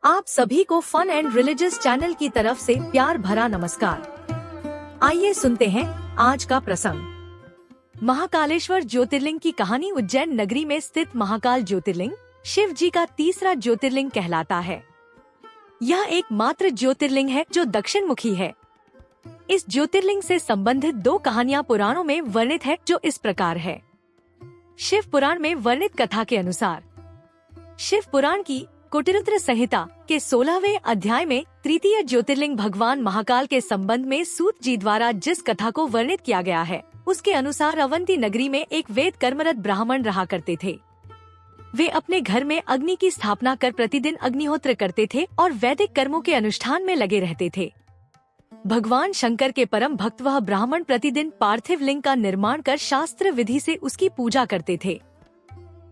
आप सभी को फन एंड रिलीजियस चैनल की तरफ से प्यार भरा नमस्कार। आइए सुनते हैं आज का प्रसंग। महाकालेश्वर ज्योतिर्लिंग की कहानी। उज्जैन नगरी में स्थित महाकाल ज्योतिर्लिंग शिव जी का तीसरा ज्योतिर्लिंग कहलाता है। यह एकमात्र ज्योतिर्लिंग है जो दक्षिण मुखी है। इस ज्योतिर्लिंग से संबंधित दो कहानियां पुराणों में वर्णित है जो इस प्रकार है। शिव पुराण में वर्णित कथा के अनुसार शिव पुराण की कुटिरुद्र संहिता के 16वें अध्याय में तृतीय ज्योतिर्लिंग भगवान महाकाल के संबंध में सूत जी द्वारा जिस कथा को वर्णित किया गया है उसके अनुसार अवंती नगरी में एक वेद कर्मरत ब्राह्मण रहा करते थे। वे अपने घर में अग्नि की स्थापना कर प्रतिदिन अग्निहोत्र करते थे और वैदिक कर्मों के अनुष्ठान में लगे रहते थे। भगवान शंकर के परम भक्त वह ब्राह्मण प्रतिदिन पार्थिव लिंग का निर्माण कर शास्त्र विधि से उसकी पूजा करते थे।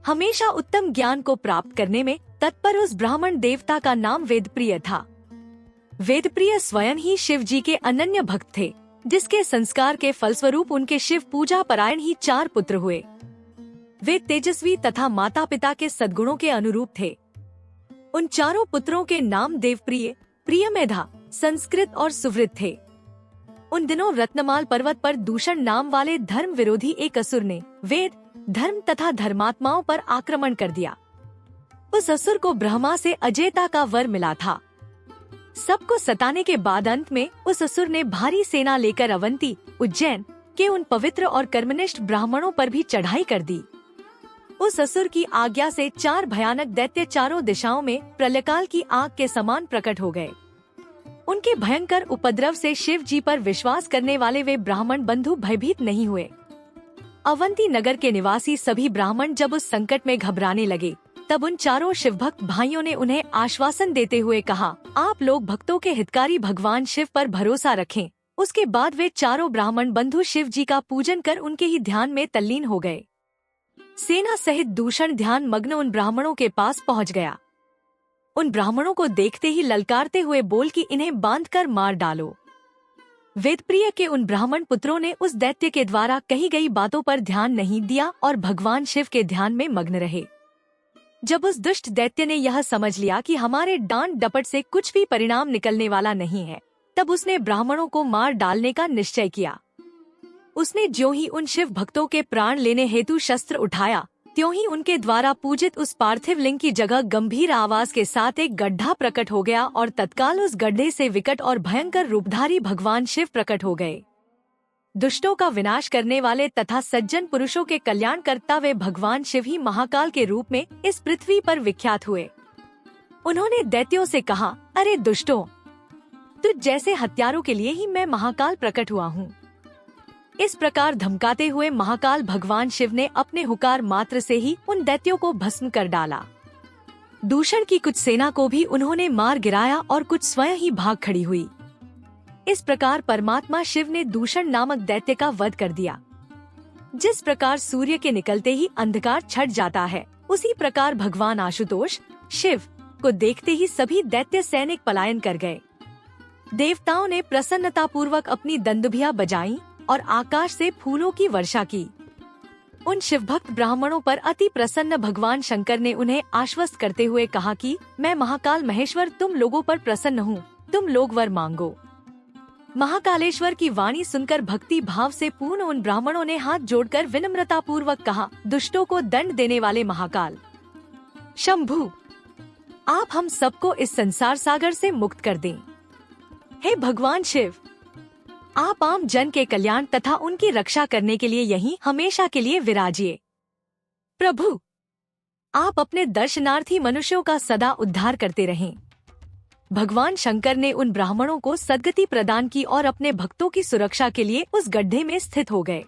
हमेशा उत्तम ज्ञान को प्राप्त करने में तत्पर उस ब्राह्मण देवता का नाम वेदप्रिय था। वेदप्रिय स्वयं ही शिव जी के अनन्य भक्त थे, जिसके संस्कार के फलस्वरूप उनके शिव पूजा परायण ही 4 पुत्र हुए। वे तेजस्वी तथा माता पिता के सद्गुणों के अनुरूप थे। उन चारों पुत्रों के नाम देवप्रिय, प्रियमेधा, संस्कृत और सुवृत थे। उन दिनों रत्नमाल पर्वत पर दूषण नाम वाले धर्म विरोधी एक असुर ने वेद, धर्म तथा धर्मात्माओं पर आक्रमण कर दिया। उस असुर को ब्रह्मा से अजेयता का वर मिला था। सबको सताने के बाद अंत में उस असुर ने भारी सेना लेकर अवंती, उज्जैन के उन पवित्र और कर्मनिष्ठ ब्राह्मणों पर भी चढ़ाई कर दी। उस असुर की आज्ञा से 4 भयानक दैत्य चारों दिशाओं में प्रलयकाल की आग के समान प्रकट हो गए। उनके भयंकर उपद्रव से शिव जी पर विश्वास करने वाले वे ब्राह्मण बंधु भयभीत नहीं हुए। अवंती नगर के निवासी सभी ब्राह्मण जब उस संकट में घबराने लगे, तब उन चारों शिवभक्त भाइयों ने उन्हें आश्वासन देते हुए कहा, आप लोग भक्तों के हितकारी भगवान शिव पर भरोसा रखें। उसके बाद वे चारों ब्राह्मण बंधु शिव जी का पूजन कर उनके ही ध्यान में तल्लीन हो गए। सेना सहित दूषण ध्यान मग्न उन ब्राह्मणों के पास पहुंच गया। उन ब्राह्मणों को देखते ही ललकारते हुए बोल कि इन्हें बांधकर मार डालो। वेदप्रिय के उन ब्राह्मण पुत्रों ने उस दैत्य के द्वारा कही गई बातों पर ध्यान नहीं दिया और भगवान शिव के ध्यान में मग्न रहे। जब उस दुष्ट दैत्य ने यह समझ लिया कि हमारे डांट डपट से कुछ भी परिणाम निकलने वाला नहीं है, तब उसने ब्राह्मणों को मार डालने का निश्चय किया। उसने ज्यों ही उन शिव भक्तों के प्राण लेने हेतु शस्त्र उठाया, त्यों ही उनके द्वारा पूजित उस पार्थिव लिंग की जगह गंभीर आवाज के साथ एक गड्ढा प्रकट हो गया और तत्काल उस गड्ढे से विकट और भयंकर रूपधारी भगवान शिव प्रकट हो गए। दुष्टों का विनाश करने वाले तथा सज्जन पुरुषों के कल्याण करता वे भगवान शिव ही महाकाल के रूप में इस पृथ्वी पर विख्यात हुए। उन्होंने दैत्यों से कहा, अरे दुष्टों, तुझ जैसे हत्यारों के लिए ही मैं महाकाल प्रकट हुआ हूँ। इस प्रकार धमकाते हुए महाकाल भगवान शिव ने अपने हुकार मात्र से ही उन दैत्यों को भस्म कर डाला। दूषण की कुछ सेना को भी उन्होंने मार गिराया और कुछ स्वयं ही भाग खड़ी हुई। इस प्रकार परमात्मा शिव ने दूषण नामक दैत्य का वध कर दिया। जिस प्रकार सूर्य के निकलते ही अंधकार छट जाता है, उसी प्रकार भगवान आशुतोष शिव को देखते ही सभी दैत्य सैनिक पलायन कर गए। देवताओं ने प्रसन्नता पूर्वक अपनी दंदुभिया बजाई और आकाश से फूलों की वर्षा की। उन शिवभक्त ब्राह्मणों पर अति प्रसन्न भगवान शंकर ने उन्हें आश्वस्त करते हुए कहा कि मैं महाकाल महेश्वर तुम लोगों पर प्रसन्न हूँ, तुम लोग वर मांगो। महाकालेश्वर की वाणी सुनकर भक्ति भाव से पूर्ण उन ब्राह्मणों ने हाथ जोड़कर विनम्रता पूर्वक कहा, दुष्टों को दंड देने वाले महाकाल शंभु, आप हम सबको इस संसार सागर से मुक्त कर दें। हे भगवान शिव, आप आम जन के कल्याण तथा उनकी रक्षा करने के लिए यहीं हमेशा के लिए विराजिए। प्रभु, आप अपने दर्शनार्थी मनुष्यों का सदा उद्धार करते रहें। भगवान शंकर ने उन ब्राह्मणों को सद्गति प्रदान की और अपने भक्तों की सुरक्षा के लिए उस गड्ढे में स्थित हो गए।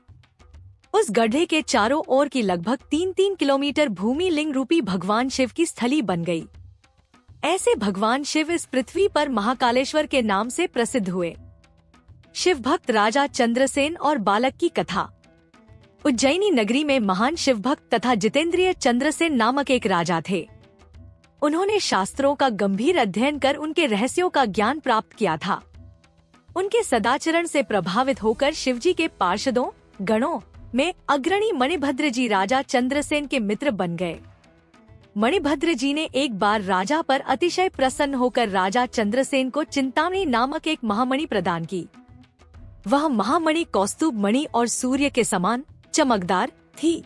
उस गड्ढे के चारों ओर की लगभग 3-3 किलोमीटर भूमि लिंग रूपी भगवान शिव की स्थली बन गई। ऐसे भगवान शिव इस पृथ्वी पर महाकालेश्वर के नाम से प्रसिद्ध हुए। शिव भक्त राजा चंद्रसेन और बालक की कथा। उज्जैनी नगरी में महान शिव भक्त तथा जितेंद्रिय चंद्रसेन नामक एक राजा थे। उन्होंने शास्त्रों का गंभीर अध्ययन कर उनके रहस्यों का ज्ञान प्राप्त किया था। उनके सदाचरण से प्रभावित होकर शिवजी के पार्षदों गणों में अग्रणी मणिभद्र जी राजा चंद्रसेन के मित्र बन गए। मणिभद्र जी ने एक बार राजा पर अतिशय प्रसन्न होकर राजा चंद्रसेन को चिंतामणि नामक एक महामणि प्रदान की। वह महामणि कौस्तुभ मणि और सूर्य के समान चमकदार थी।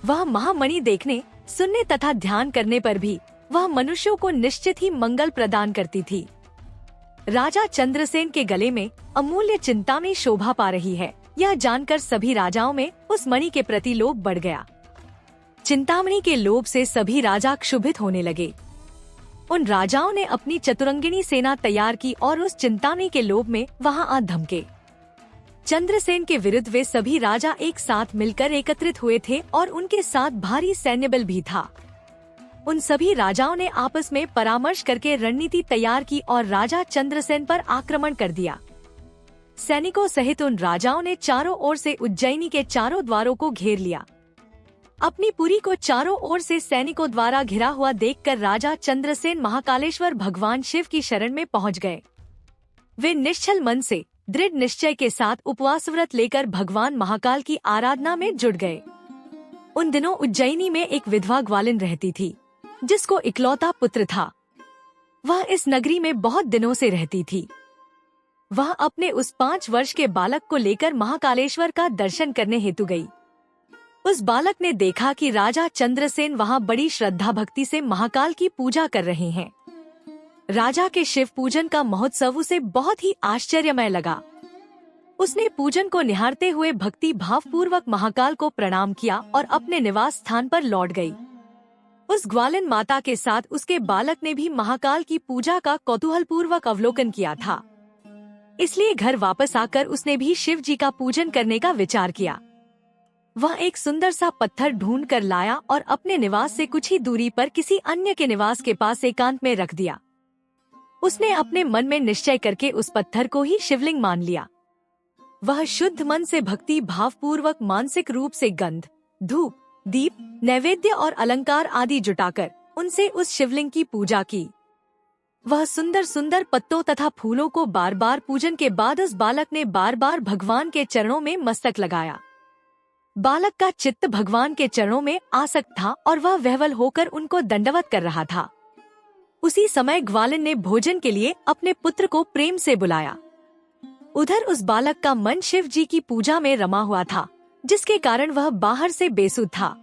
वह महामणि देखने, सुनने तथा ध्यान करने पर भी वह मनुष्यों को निश्चित ही मंगल प्रदान करती थी। राजा चंद्रसेन के गले में अमूल्य चिंतामणि शोभा पा रही है, यह जानकर सभी राजाओं में उस मणि के प्रति लोभ बढ़ गया। चिंतामणि के लोभ से सभी राजा क्षुभित होने लगे। उन राजाओं ने अपनी चतुरंगिणी सेना तैयार की और उस चिंतामणि के लोभ में वहां आ धमके। चंद्रसेन के विरुद्ध वे सभी राजा एक साथ मिलकर एकत्रित हुए थे और उनके साथ भारी सैन्य बल भी था। उन सभी राजाओं ने आपस में परामर्श करके रणनीति तैयार की और राजा चंद्रसेन पर आक्रमण कर दिया। सैनिकों सहित उन राजाओं ने चारों ओर से उज्जैनी के चारों द्वारों को घेर लिया। अपनी पुरी को चारों ओर से सैनिकों द्वारा घिरा हुआ देखकर राजा चंद्रसेन महाकालेश्वर भगवान शिव की शरण में पहुंच गए। वे निश्चल मन से दृढ़ निश्चय के साथ उपवास व्रत लेकर भगवान महाकाल की आराधना में जुट गए। उन दिनों उज्जैनी में एक विधवा ग्वालिन रहती थी, जिसको इकलौता पुत्र था। वह इस नगरी में बहुत दिनों से रहती थी। वह अपने उस 5 वर्ष के बालक को लेकर महाकालेश्वर का दर्शन करने हेतु गई। उस बालक ने देखा कि राजा चंद्रसेन वहां बड़ी श्रद्धा भक्ति से महाकाल की पूजा कर रहे हैं। राजा के शिव पूजन का महोत्सव उसे बहुत ही आश्चर्यमय लगा। उसने पूजन को निहारते हुए भक्ति भाव पूर्वक महाकाल को प्रणाम किया और अपने निवास स्थान पर लौट गई। उस ग्वालिन माता के साथ उसके बालक ने भी महाकाल की पूजा का कौतूहल पूर्वक अवलोकन किया था। इसलिए घर वापस आकर उसने भी शिव जी का पूजन करने का विचार किया। वह एक सुंदर सा पत्थर ढूंढ कर लाया और अपने निवास से कुछ ही दूरी पर किसी अन्य के निवास के पास एकांत में रख दिया। उसने अपने मन में निश्चय करके उस पत्थर को ही शिवलिंग मान लिया। वह शुद्ध मन से भक्ति भाव पूर्वक मानसिक रूप से गंध, धूप, दीप, नैवेद्य और अलंकार आदि जुटाकर उनसे उस शिवलिंग की पूजा की। वह सुंदर सुंदर पत्तों तथा फूलों को बार बार पूजन के बाद उस बालक ने बार बार भगवान के चरणों में मस्तक लगाया। बालक का चित्त भगवान के चरणों में आसक्त था और वह विह्वल होकर उनको दंडवत कर रहा था। उसी समय ग्वालिन ने भोजन के लिए अपने पुत्र को प्रेम से बुलाया। उधर उस बालक का मन शिव जी की पूजा में रमा हुआ था, जिसके कारण वह बाहर से बेसुध था।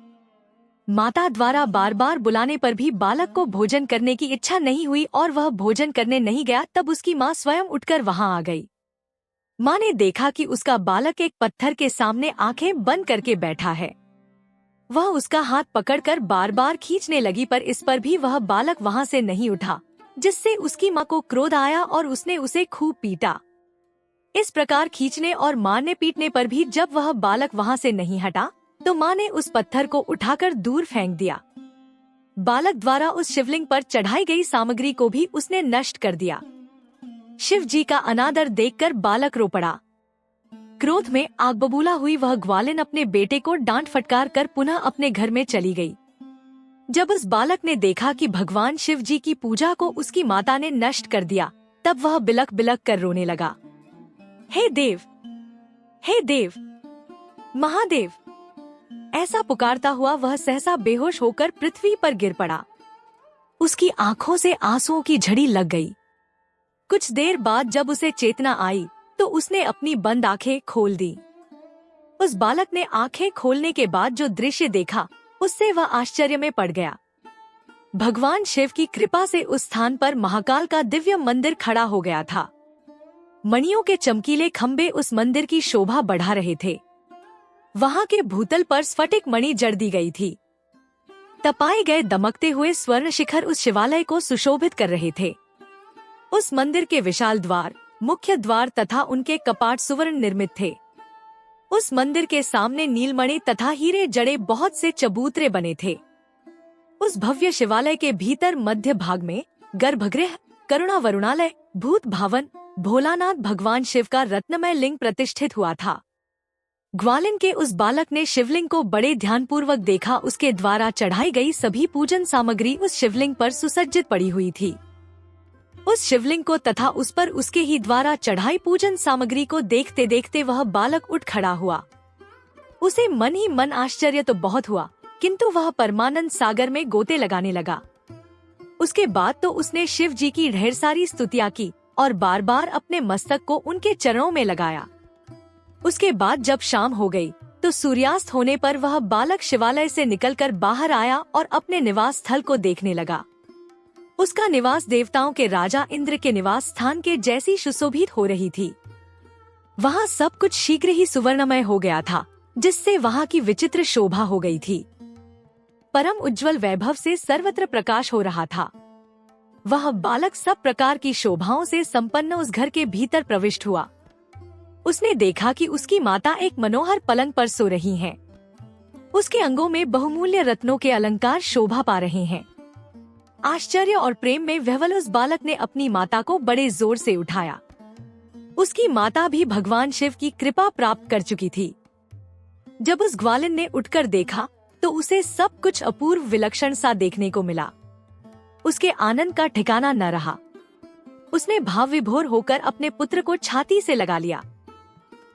माता द्वारा बार बार बुलाने पर भी बालक को भोजन करने की इच्छा नहीं हुई और वह भोजन करने नहीं गया। तब उसकी माँ स्वयं उठकर वहां आ गई। माँ ने देखा कि उसका बालक एक पत्थर के सामने आंखें बंद करके बैठा है। वह उसका हाथ पकड़कर बार बार खींचने लगी, पर इस पर भी वह बालक वहां से नहीं उठा, जिससे उसकी माँ को क्रोध आया और उसने उसे खूब पीटा। इस प्रकार खींचने और मारने पीटने पर भी जब वह बालक वहां से नहीं हटा, तो माँ ने उस पत्थर को उठाकर दूर फेंक दिया। बालक द्वारा उस शिवलिंग पर चढ़ाई गई सामग्री को भी उसने नष्ट कर दिया। शिव जी का अनादर देखकर बालक रो पड़ा। क्रोध में आग बबूला हुई वह ग्वालिन अपने बेटे को डांट फटकार कर पुनः अपने घर में चली गई। जब उस बालक ने देखा कि भगवान शिव जी की पूजा को उसकी माता ने नष्ट कर दिया, तब वह बिलख बिलख कर रोने लगा। हे देव, हे देव, महादेव, ऐसा पुकारता हुआ वह सहसा बेहोश होकर पृथ्वी पर गिर पड़ा। उसकी आंखों से आंसुओं की झड़ी लग गई। कुछ देर बाद जब उसे चेतना आई तो उसने अपनी बंद आंखें खोल दी। उस बालक ने आंखें खोलने के बाद जो दृश्य देखा, उससे वह आश्चर्य में पड़ गया। भगवान शिव की कृपा से उस स्थान पर महाकाल का दिव्य मंदिर खड़ा हो गया था। मणियों के चमकीले खंभे उस मंदिर की शोभा बढ़ा रहे थे। वहां के भूतल पर स्फटिक मणि जड़ दी गई थी। तपाए गए दमकते हुए स्वर्ण शिखर उस शिवालय को सुशोभित कर रहे थे। उस मंदिर के विशाल द्वार, मुख्य द्वार तथा उनके कपाट सुवर्ण निर्मित थे। उस मंदिर के सामने नीलमणि तथा हीरे जड़े बहुत से चबूतरे बने थे। उस भव्य शिवालय के भीतर मध्य भाग में गर्भगृह, करुणा वरुणालय, भूत भावन, भोलानाथ भगवान शिव का रत्नमय लिंग प्रतिष्ठित हुआ था। ग्वालिन के उस बालक ने शिवलिंग को बड़े ध्यानपूर्वक देखा। उसके द्वारा चढ़ाई गई सभी पूजन सामग्री उस शिवलिंग पर सुसज्जित पड़ी हुई थी। उस शिवलिंग को तथा उस पर उसके ही द्वारा चढ़ाई पूजन सामग्री को देखते देखते वह बालक उठ खड़ा हुआ। उसे मन ही मन आश्चर्य तो बहुत हुआ, किंतु वह परमानंद सागर में गोते लगाने लगा। उसके बाद तो उसने शिव जी की ढेर सारी स्तुतियां की और बार बार अपने मस्तक को उनके चरणों में लगाया। उसके बाद जब शाम हो गई तो सूर्यास्त होने पर वह बालक शिवालय से निकलकर बाहर आया और अपने निवास स्थल को देखने लगा। उसका निवास देवताओं के राजा इंद्र के निवास स्थान के जैसी सुशोभित हो रही थी। वहाँ सब कुछ शीघ्र ही सुवर्णमय हो गया था, जिससे वहाँ की विचित्र शोभा हो गई थी। परम उज्जवल वैभव से सर्वत्र प्रकाश हो रहा था। वह बालक सब प्रकार की शोभाओं से संपन्न उस घर के भीतर प्रविष्ट हुआ। उसने देखा कि उसकी माता एक मनोहर पलंग पर सो रही हैं। उसके अंगों में बहुमूल्य रत्नों के अलंकार शोभा पा रहे हैं। आश्चर्य और प्रेम में विह्वल उस बालक ने अपनी माता को बड़े जोर से उठाया। उसकी माता भी भगवान शिव की कृपा प्राप्त कर चुकी थी। जब उस ग्वालिन ने उठकर देखा तो उसे सब कुछ अपूर्व विलक्षण सा देखने को मिला। उसके आनंद का ठिकाना न रहा। उसने भाव विभोर होकर अपने पुत्र को छाती से लगा लिया।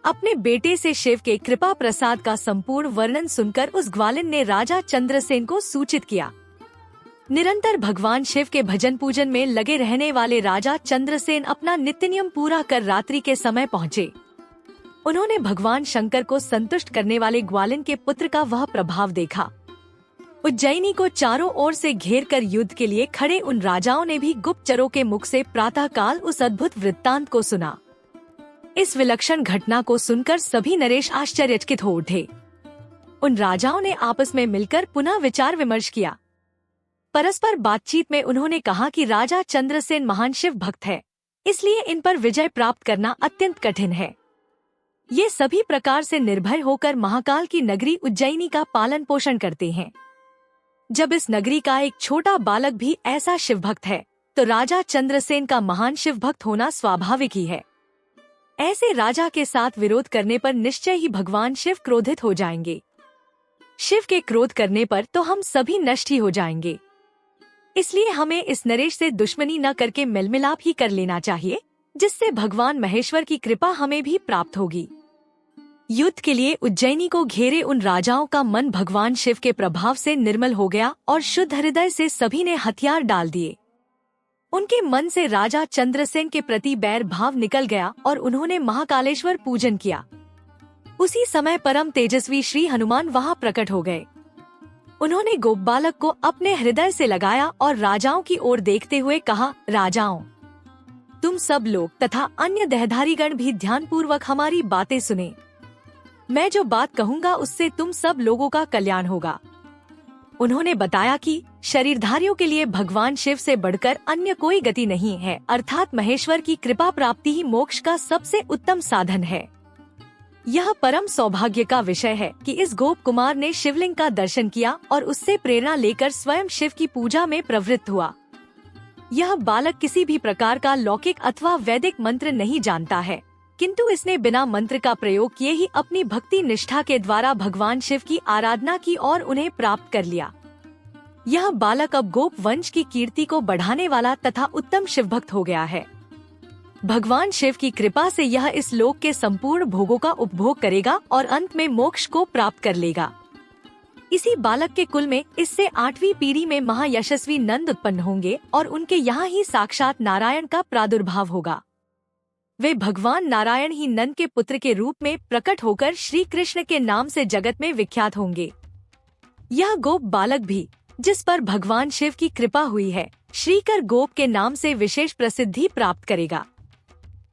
अपने बेटे से शिव के कृपा प्रसाद का संपूर्ण वर्णन सुनकर उस ग्वालिन ने राजा चंद्रसेन को सूचित किया। निरंतर भगवान शिव के भजन पूजन में लगे रहने वाले राजा चंद्रसेन अपना नित्य नियम पूरा कर रात्रि के समय पहुँचे। उन्होंने भगवान शंकर को संतुष्ट करने वाले ग्वालिन के पुत्र का वह प्रभाव देखा। उज्जैनी को चारों ओर से घेर कर युद्ध के लिए खड़े उन राजाओं ने भी गुप्तचरों के मुख से प्रातः काल उस अद्भुत वृत्तांत को सुना। इस विलक्षण घटना को सुनकर सभी नरेश आश्चर्यचकित हो उठे। उन राजाओं ने आपस में मिलकर पुनः विचार विमर्श किया। परस्पर बातचीत में उन्होंने कहा कि राजा चंद्रसेन महान शिव भक्त है, इसलिए इन पर विजय प्राप्त करना अत्यंत कठिन है। ये सभी प्रकार से निर्भय होकर महाकाल की नगरी उज्जैनी का पालन पोषण करते हैं। जब इस नगरी का एक छोटा बालक भी ऐसा शिव भक्त है तो राजा चंद्रसेन का महान शिव भक्त होना स्वाभाविक ही है। ऐसे राजा के साथ विरोध करने पर निश्चय ही भगवान शिव क्रोधित हो जाएंगे। शिव के क्रोध करने पर तो हम सभी नष्ट ही हो जाएंगे। इसलिए हमें इस नरेश से दुश्मनी न करके मेलमिलाप ही कर लेना चाहिए, जिससे भगवान महेश्वर की कृपा हमें भी प्राप्त होगी। युद्ध के लिए उज्जैनी को घेरे उन राजाओं का मन भगवान शिव के प्रभाव से निर्मल हो गया और शुद्ध हृदय से सभी ने हथियार डाल दिए। उनके मन से राजा चंद्रसेन के प्रति बैर भाव निकल गया और उन्होंने महाकालेश्वर पूजन किया। उसी समय परम तेजस्वी श्री हनुमान वहां प्रकट हो गए। उन्होंने गोप बालक को अपने हृदय से लगाया और राजाओं की ओर देखते हुए कहा, राजाओं, तुम सब लोग तथा अन्य देहधारीगण भी ध्यानपूर्वक हमारी बातें सुने। मैं जो बात कहूँगा उससे तुम सब लोगों का कल्याण होगा। उन्होंने बताया कि शरीरधारियों के लिए भगवान शिव से बढ़कर अन्य कोई गति नहीं है, अर्थात महेश्वर की कृपा प्राप्ति ही मोक्ष का सबसे उत्तम साधन है। यह परम सौभाग्य का विषय है कि इस गोप कुमार ने शिवलिंग का दर्शन किया और उससे प्रेरणा लेकर स्वयं शिव की पूजा में प्रवृत्त हुआ। यह बालक किसी भी प्रकार का लौकिक अथवा वैदिक मंत्र नहीं जानता है, किंतु इसने बिना मंत्र का प्रयोग किए ही अपनी भक्ति निष्ठा के द्वारा भगवान शिव की आराधना की और उन्हें प्राप्त कर लिया। यह बालक अब गोप वंश की कीर्ति को बढ़ाने वाला तथा उत्तम शिव भक्त हो गया है। भगवान शिव की कृपा से यह इस लोक के संपूर्ण भोगों का उपभोग करेगा और अंत में मोक्ष को प्राप्त कर लेगा। इसी बालक के कुल में इससे 8वीं पीढ़ी में महायशस्वी नंद उत्पन्न होंगे और उनके यहाँ ही साक्षात नारायण का प्रादुर्भाव होगा। वे भगवान नारायण ही नंद के पुत्र के रूप में प्रकट होकर श्री कृष्ण के नाम से जगत में विख्यात होंगे। यह गोप बालक भी, जिस पर भगवान शिव की कृपा हुई है, श्रीकर गोप के नाम से विशेष प्रसिद्धि प्राप्त करेगा।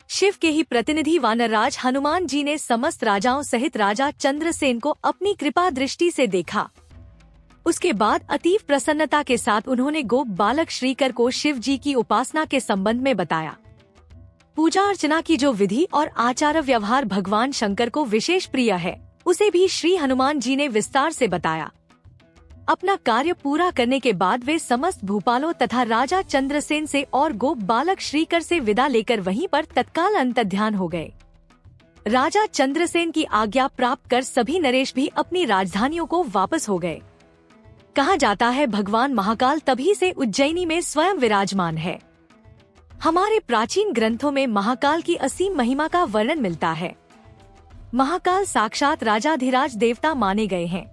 शिव के ही प्रतिनिधि वानरराज हनुमान जी ने समस्त राजाओं सहित राजा चंद्रसेन को अपनी कृपा दृष्टि से देखा। उसके बाद अतीव प्रसन्नता के साथ उन्होंने गोप बालक श्रीकर को शिव जी की उपासना के संबंध में बताया। पूजा अर्चना की जो विधि और आचार व्यवहार भगवान शंकर को विशेष प्रिय है, उसे भी श्री हनुमान जी ने विस्तार से बताया। अपना कार्य पूरा करने के बाद वे समस्त भूपालों तथा राजा चंद्रसेन से और गोप बालक श्रीकर से विदा लेकर वहीं पर तत्काल अंतर्ध्यान हो गए। राजा चंद्रसेन की आज्ञा प्राप्त कर सभी नरेश भी अपनी राजधानियों को वापस हो गए। कहा जाता है भगवान महाकाल तभी से उज्जैनी में स्वयं विराजमान है। हमारे प्राचीन ग्रंथों में महाकाल की असीम महिमा का वर्णन मिलता है। महाकाल साक्षात राजाधिराज देवता माने गए हैं।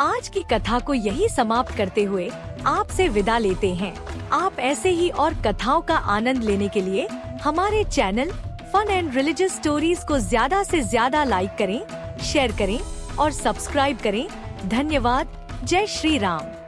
आज की कथा को यही समाप्त करते हुए आपसे विदा लेते हैं। आप ऐसे ही और कथाओं का आनंद लेने के लिए हमारे channel fun and religious stories को ज्यादा से ज्यादा लाइक करें, शेयर करें और सब्सक्राइब करें। धन्यवाद। जय श्री राम।